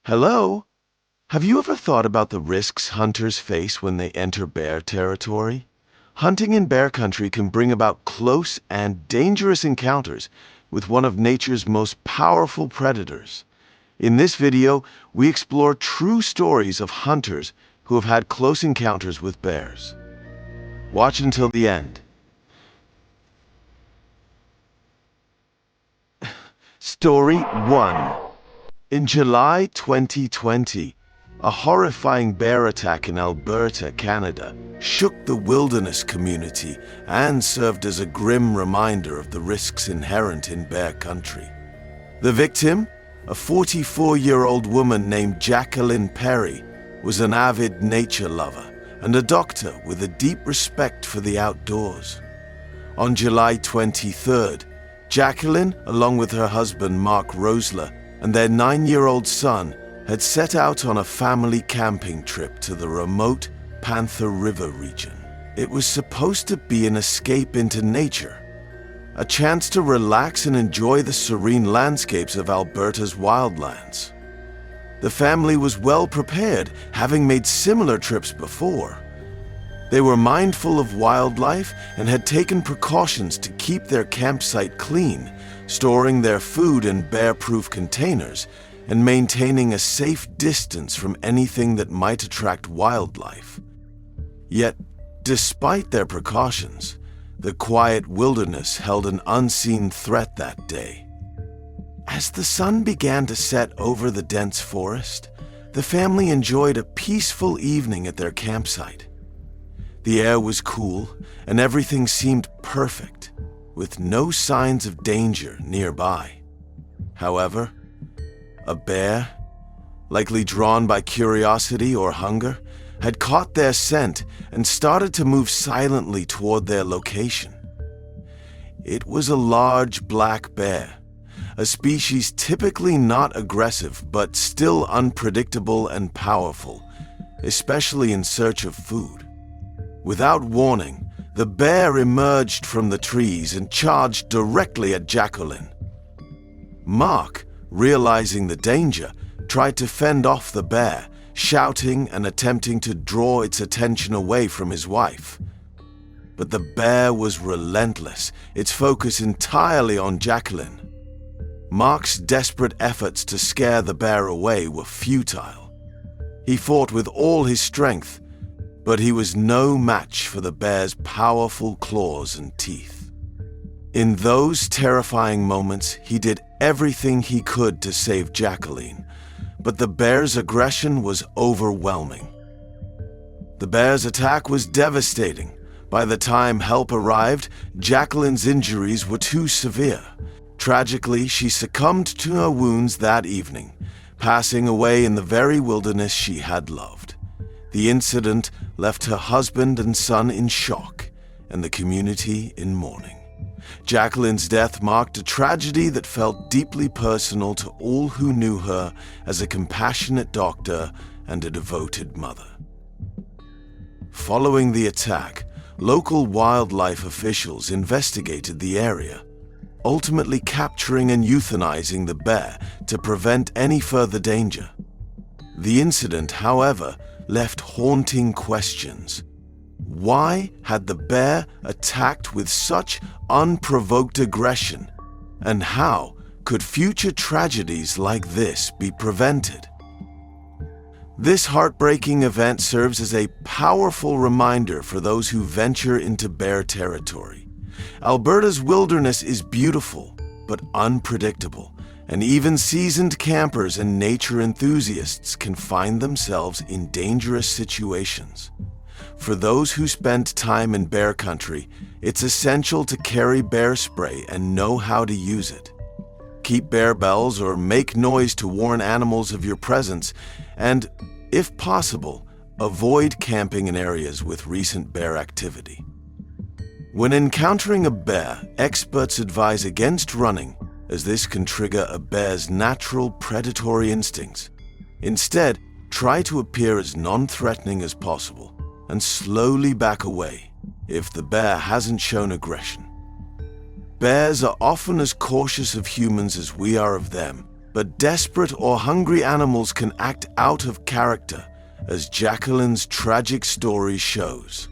Hello? Have you ever thought about the risks hunters face when they enter bear territory? Hunting in bear country can bring about close and dangerous encounters with one of nature's most powerful predators. In this video, we explore true stories of hunters who have had close encounters with bears. Watch until the end. Story 1. In July 2020, a horrifying bear attack in Alberta, Canada, shook the wilderness community and served as a grim reminder of the risks inherent in bear country. The victim, a 44-year-old woman named Jacqueline Perry, was an avid nature lover and a doctor with a deep respect for the outdoors. On July 23rd, Jacqueline, along with her husband Mark Rosler and their 9-year-old son, had set out on a family camping trip to the remote Panther River region. It was supposed to be an escape into nature, a chance to relax and enjoy the serene landscapes of Alberta's wildlands. The family was well prepared, having made similar trips before. They were mindful of wildlife and had taken precautions to keep their campsite clean, storing their food in bear-proof containers and maintaining a safe distance from anything that might attract wildlife. Yet, despite their precautions, the quiet wilderness held an unseen threat that day. As the sun began to set over the dense forest, the family enjoyed a peaceful evening at their campsite. The air was cool and everything seemed perfect, with no signs of danger nearby. However, a bear, likely drawn by curiosity or hunger, had caught their scent and started to move silently toward their location. It was a large black bear, a species typically not aggressive but still unpredictable and powerful, especially in search of food. Without warning, the bear emerged from the trees and charged directly at Jacqueline. Mark, realizing the danger, tried to fend off the bear, shouting and attempting to draw its attention away from his wife. But the bear was relentless, its focus entirely on Jacqueline. Mark's desperate efforts to scare the bear away were futile. He fought with all his strength, but he was no match for the bear's powerful claws and teeth. In those terrifying moments, he did everything he could to save Jacqueline, but the bear's aggression was overwhelming. The bear's attack was devastating. By the time help arrived, Jacqueline's injuries were too severe. Tragically, she succumbed to her wounds that evening, passing away in the very wilderness she had loved. The incident left her husband and son in shock, and the community in mourning. Jacqueline's death marked a tragedy that felt deeply personal to all who knew her as a compassionate doctor and a devoted mother. Following the attack, local wildlife officials investigated the area, ultimately capturing and euthanizing the bear to prevent any further danger. The incident, however, left haunting questions. Why had the bear attacked with such unprovoked aggression? And how could future tragedies like this be prevented? This heartbreaking event serves as a powerful reminder for those who venture into bear territory. Alberta's wilderness is beautiful, but unpredictable, and even seasoned campers and nature enthusiasts can find themselves in dangerous situations. For those who spend time in bear country, it's essential to carry bear spray and know how to use it. Keep bear bells or make noise to warn animals of your presence, and, if possible, avoid camping in areas with recent bear activity. When encountering a bear, experts advise against running, as this can trigger a bear's natural predatory instincts. Instead, try to appear as non-threatening as possible and slowly back away if the bear hasn't shown aggression. Bears are often as cautious of humans as we are of them, but desperate or hungry animals can act out of character, as Jacqueline's tragic story shows.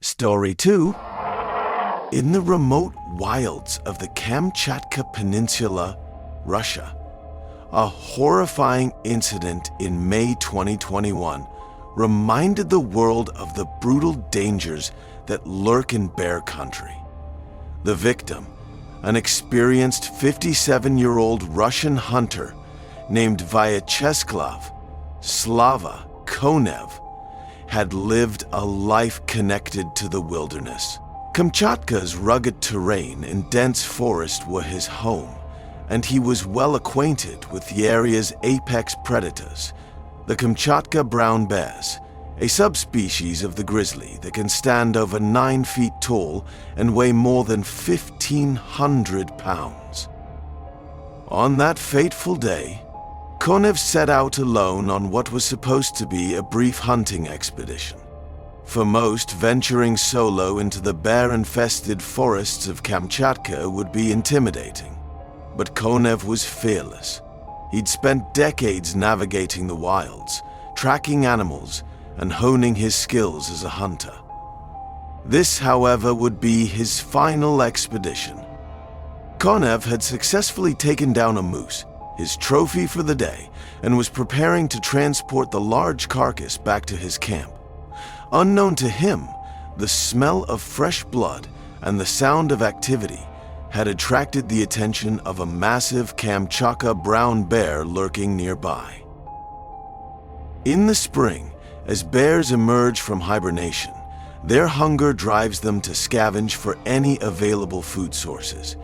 Story 2. In the remote wilds of the Kamchatka Peninsula, Russia, a horrifying incident in May 2021 reminded the world of the brutal dangers that lurk in bear country. The victim, an experienced 57-year-old Russian hunter named Vyacheslav Slava Konev, had lived a life connected to the wilderness. Kamchatka's rugged terrain and dense forest were his home, and he was well acquainted with the area's apex predators, the Kamchatka brown bears, a subspecies of the grizzly that can stand over 9 feet tall and weigh more than 1,500 pounds. On that fateful day, Konev set out alone on what was supposed to be a brief hunting expedition. For most, venturing solo into the bear-infested forests of Kamchatka would be intimidating. But Konev was fearless. He'd spent decades navigating the wilds, tracking animals, and honing his skills as a hunter. This, however, would be his final expedition. Konev had successfully taken down a moose, his trophy for the day, and was preparing to transport the large carcass back to his camp. Unknown to him, the smell of fresh blood and the sound of activity had attracted the attention of a massive Kamchatka brown bear lurking nearby. In the spring, as bears emerge from hibernation, their hunger drives them to scavenge for any available food sources,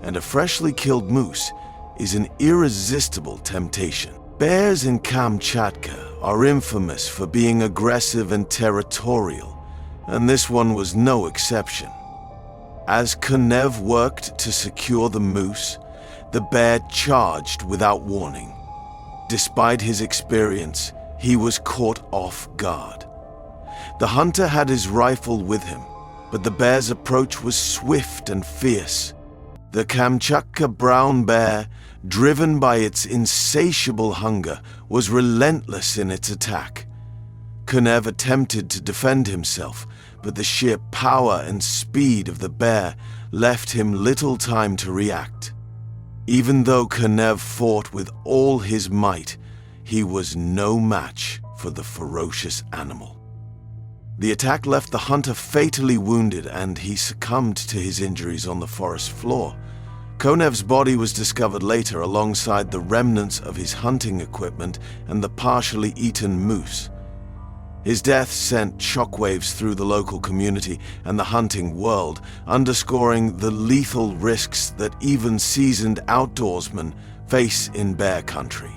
and a freshly killed moose is an irresistible temptation. Bears in Kamchatka are infamous for being aggressive and territorial, and this one was no exception. As Konev worked to secure the moose, the bear charged without warning. Despite his experience, he was caught off guard. The hunter had his rifle with him, but the bear's approach was swift and fierce. The Kamchatka brown bear, driven by its insatiable hunger, was relentless in its attack. Konev attempted to defend himself, but the sheer power and speed of the bear left him little time to react. Even though Konev fought with all his might, he was no match for the ferocious animal. The attack left the hunter fatally wounded, and he succumbed to his injuries on the forest floor. Konev's body was discovered later alongside the remnants of his hunting equipment and the partially eaten moose. His death sent shockwaves through the local community and the hunting world, underscoring the lethal risks that even seasoned outdoorsmen face in bear country.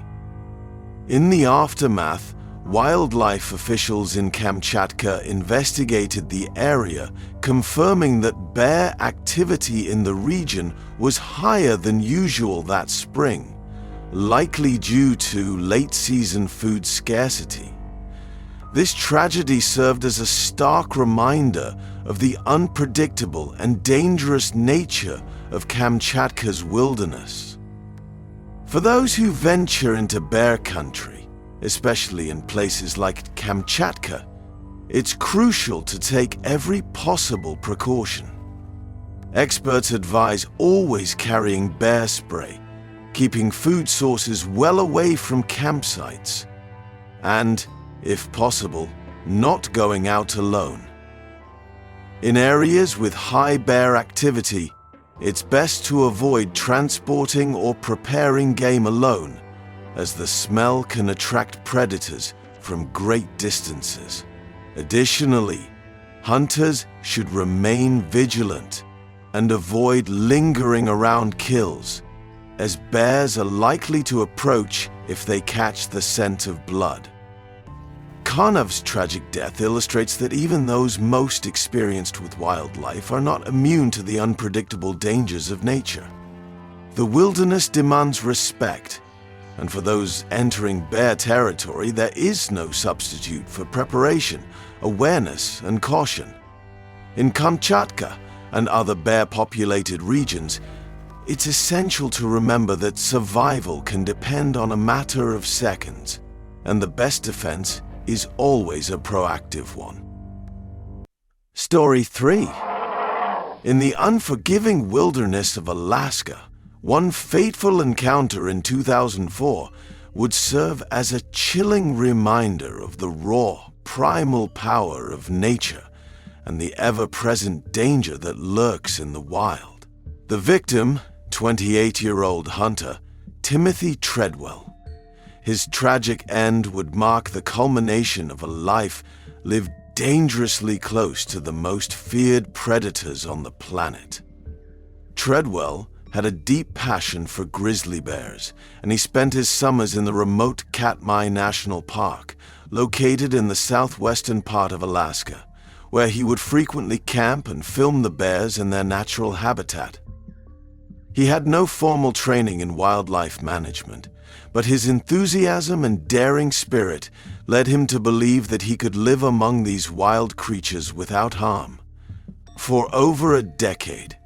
In the aftermath, wildlife officials in Kamchatka investigated the area, confirming that bear activity in the region was higher than usual that spring, likely due to late-season food scarcity. This tragedy served as a stark reminder of the unpredictable and dangerous nature of Kamchatka's wilderness. For those who venture into bear country, especially in places like Kamchatka, it's crucial to take every possible precaution. Experts advise always carrying bear spray, keeping food sources well away from campsites, and, if possible, not going out alone. In areas with high bear activity, it's best to avoid transporting or preparing game alone, as the smell can attract predators from great distances. Additionally, hunters should remain vigilant and avoid lingering around kills, as bears are likely to approach if they catch the scent of blood. Konev's tragic death illustrates that even those most experienced with wildlife are not immune to the unpredictable dangers of nature. The wilderness demands respect, and for those entering bear territory, there is no substitute for preparation, awareness, and caution. In Kamchatka and other bear-populated regions, it's essential to remember that survival can depend on a matter of seconds, and the best defense is always a proactive one. Story 3. In the unforgiving wilderness of Alaska, one fateful encounter in 2004 would serve as a chilling reminder of the raw, primal power of nature and the ever-present danger that lurks in the wild. The victim, 28-year-old hunter Timothy Treadwell. His tragic end would mark the culmination of a life lived dangerously close to the most feared predators on the planet. Treadwell had a deep passion for grizzly bears, and he spent his summers in the remote Katmai National Park, located in the southwestern part of Alaska, where he would frequently camp and film the bears in their natural habitat. He had no formal training in wildlife management, but his enthusiasm and daring spirit led him to believe that he could live among these wild creatures without harm. For over a decade,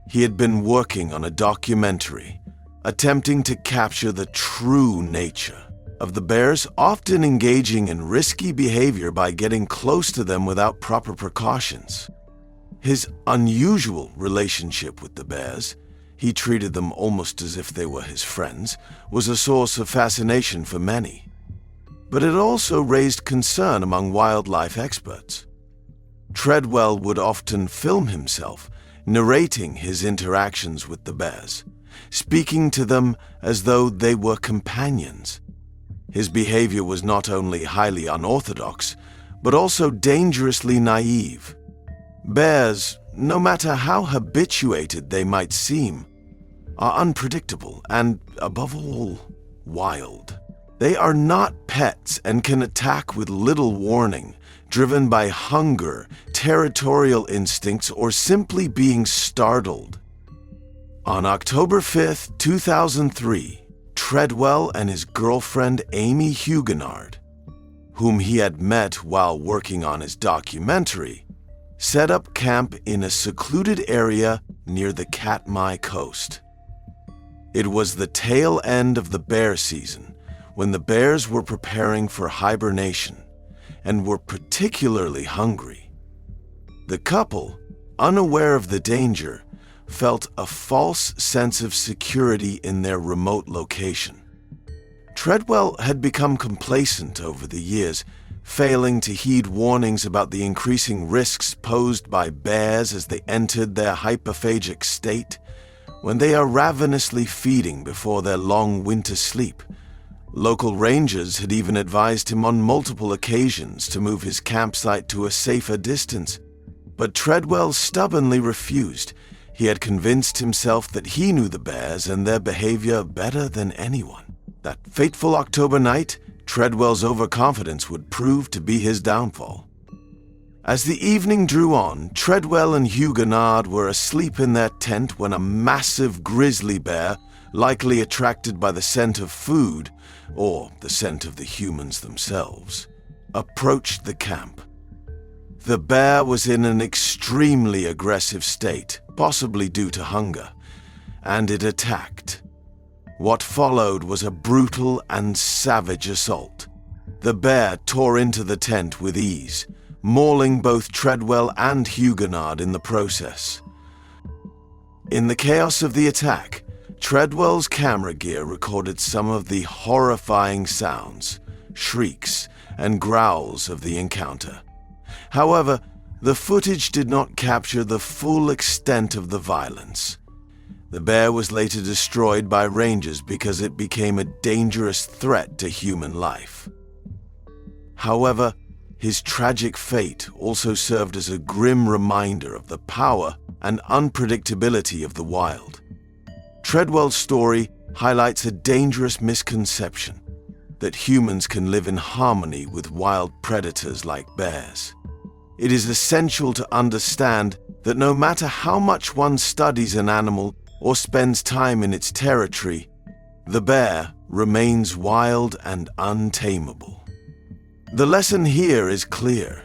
he had been working on a documentary, attempting to capture the true nature of the bears, often engaging in risky behavior by getting close to them without proper precautions. His unusual relationship with the bears, he treated them almost as if they were his friends, was a source of fascination for many. But it also raised concern among wildlife experts. Treadwell would often film himself narrating his interactions with the bears, speaking to them as though they were companions. His behavior was not only highly unorthodox, but also dangerously naive. Bears, no matter how habituated they might seem, are unpredictable and, above all, wild. They are not pets and can attack with little warning, driven by hunger, territorial instincts, or simply being startled. On October 5, 2003, Treadwell and his girlfriend Amy Huguenard, whom he had met while working on his documentary, set up camp in a secluded area near the Katmai coast. It was the tail end of the bear season, when the bears were preparing for hibernation and were particularly hungry. The couple, unaware of the danger, felt a false sense of security in their remote location. Treadwell had become complacent over the years, failing to heed warnings about the increasing risks posed by bears as they entered their hypophagic state, when they are ravenously feeding before their long winter sleep. Local rangers had even advised him on multiple occasions to move his campsite to a safer distance, but Treadwell stubbornly refused. He had convinced himself that he knew the bears and their behavior better than anyone. That fateful October night, Treadwell's overconfidence would prove to be his downfall. As the evening drew on, Treadwell and Huguenard were asleep in their tent when a massive grizzly bear, likely attracted by the scent of food, or the scent of the humans themselves, approached the camp. The bear was in an extremely aggressive state, possibly due to hunger, and it attacked. What followed was a brutal and savage assault. The bear tore into the tent with ease, mauling both Treadwell and Huguenard in the process. In the chaos of the attack, Treadwell's camera gear recorded some of the horrifying sounds, shrieks, and growls of the encounter. However, the footage did not capture the full extent of the violence. The bear was later destroyed by rangers because it became a dangerous threat to human life. However, his tragic fate also served as a grim reminder of the power and unpredictability of the wild. Treadwell's story highlights a dangerous misconception that humans can live in harmony with wild predators like bears. It is essential to understand that no matter how much one studies an animal or spends time in its territory, the bear remains wild and untamable. The lesson here is clear.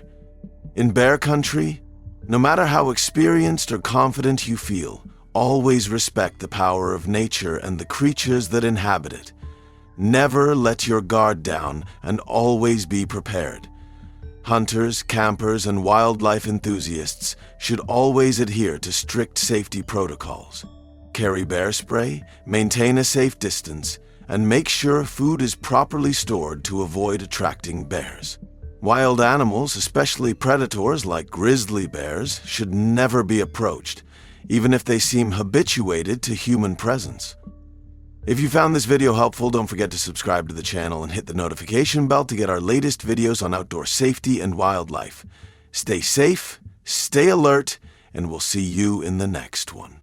In bear country, no matter how experienced or confident you feel, Always respect the power of nature and the creatures that inhabit it. Never let your guard down and always be prepared. Hunters, campers, and wildlife enthusiasts should always adhere to strict safety protocols. Carry bear spray, maintain a safe distance, and make sure food is properly stored to avoid attracting bears. Wild animals, especially predators like grizzly bears, should never be approached, even if they seem habituated to human presence. If you found this video helpful, don't forget to subscribe to the channel and hit the notification bell to get our latest videos on outdoor safety and wildlife. Stay safe, stay alert, and we'll see you in the next one.